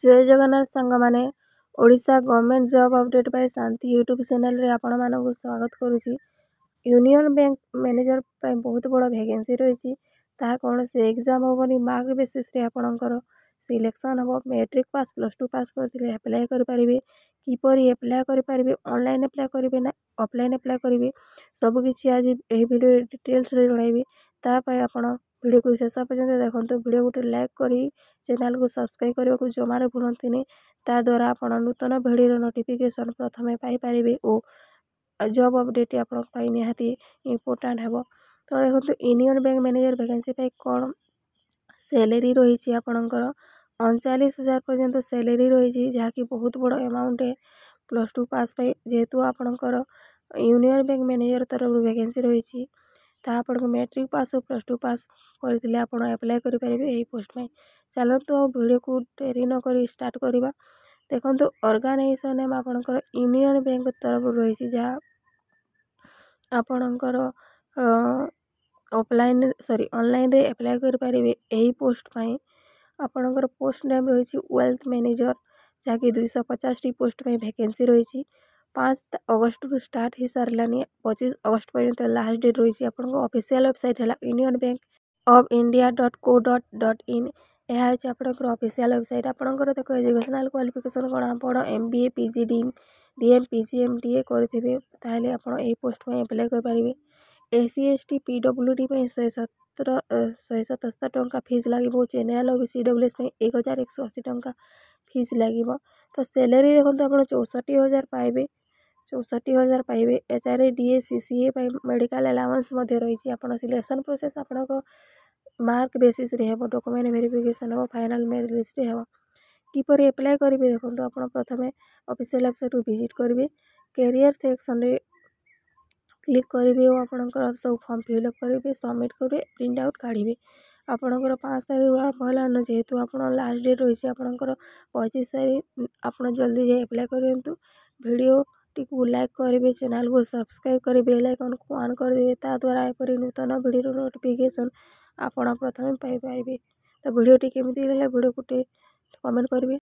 जय जगन्नाथ सांग माने Odisha government job update bye शांति यूट्यूब चैनल रे आपण मानक स्वागत करुछि। यूनियन बैंक मैनेजर पे बहुत बड़ वैकेंसी रही कौन से एग्जाम होबनी मार्क बेसिस रे आपणकर सिलेक्शन हम मैट्रिक पास +2 पास करथिले अप्लाई कर परिबे किपरि अप्लाई कर परिबे ऑनलाइन अप्लाई करिवे ना ऑफलाइन अप्लाई करिवे सब किछि आज एही वीडियो डिटेल्स रे जणाइबे तापर आपण वीडियो को शेष पर्यंत देखंतु। वीडियो गोटे लाइक करी चैनल को सब्सक्राइब करने को जमार भूलतुनि ता द्वारा आपण नूतन वीडियो नोटिफिकेशन प्रथमे पाई परिबे और जॉब अपडेट आपण पाई निहाती इंपोर्टेंट हेबो। तो देखंतु यूनियन बैंक मैनेजर वैकेंसी पाई कोन सैलरी रही आपणकर 39,000 पर्यंत सैलरी रही जहाँकि बहुत बड़ अमाउंट है +2 पास पाई जेहेतु आपणकर यूनियन बैंक मैनेजर तरफ वैकेंसी रही आपण मैट्रिक पास और +2 पास करथिले आपण अप्लाई करि परिबे एही पोस्ट में। चलतो वीडियो को देरी न करी स्टार्ट करवा। देखंतु ऑर्गेनाइजेशन नेम आपणकर यूनियन बैंक तरफ रही जहाँ आपणकर ऑफलाइन सॉरी ऑनलाइन रे अप्लाई कर परिबे एही पोस्ट में। आपणकर पोस्ट नेम रही वेल्थ मैनेजर जहाँकि 250 टी पोस्ट में वैकेंसी रही 5 अगस्त रु स्टार्ट हो सारानी 25 अगस्त पर्यंत लास्ट डेट रही है। आपन ऑफिशियल वेबसाइट है union bank of India .co.in यह है आपंकर ऑफिशियल वेबसाइट। आपंकर देख एजुकेशनल क्वालिफिकेशन कौन आप MBA PG DM PG MDA करेंगे ताहले आप पोस्ट में अप्लाई कर पारे। SC ST PWD में 177 टंका फीस लगे जेनराल और CWS में 1180 टंका फीस लगे। तो सैलरी देखते आप 64,000 पाइबे 64,000 पाइबे। HRA DA CCA medical allowance रही। आप सिलेक्शन प्रोसेस आप मार्क बेसिस रे हेबो डॉक्यूमेंट वेरिफिकेशन हेबो फाइनल मेरिट लिस्ट रे हेबो किपर अप्लाई करेंगे। देखो आप प्रथम ऑफिशियल वेबसाइट को विजिट करेंगे कैरियर सेक्शन रे क्लिक करेंगे और आपंकर सब फॉर्म फिलअप करेंगे सबमिट करेंगे प्रिंट आउट काढ़े। आपंकर 5 तारीख पहला जेहेतु आप लास्ट डेट रही आपंकर 25 तारीख आप जल्दी जाए अप्लाई करूँ। वीडियो टी लाइक करेंगे चैनल को सब्सक्राइब करेंगे बेल आइकन को ऑन करदे ता द्वारा एपरी नूतन वीडियो नोटिफिकेशन आपण प्रथमे पाई पाइबे। तो वीडियो टी केमिति लागला वीडियो को कमेंट करेंगे।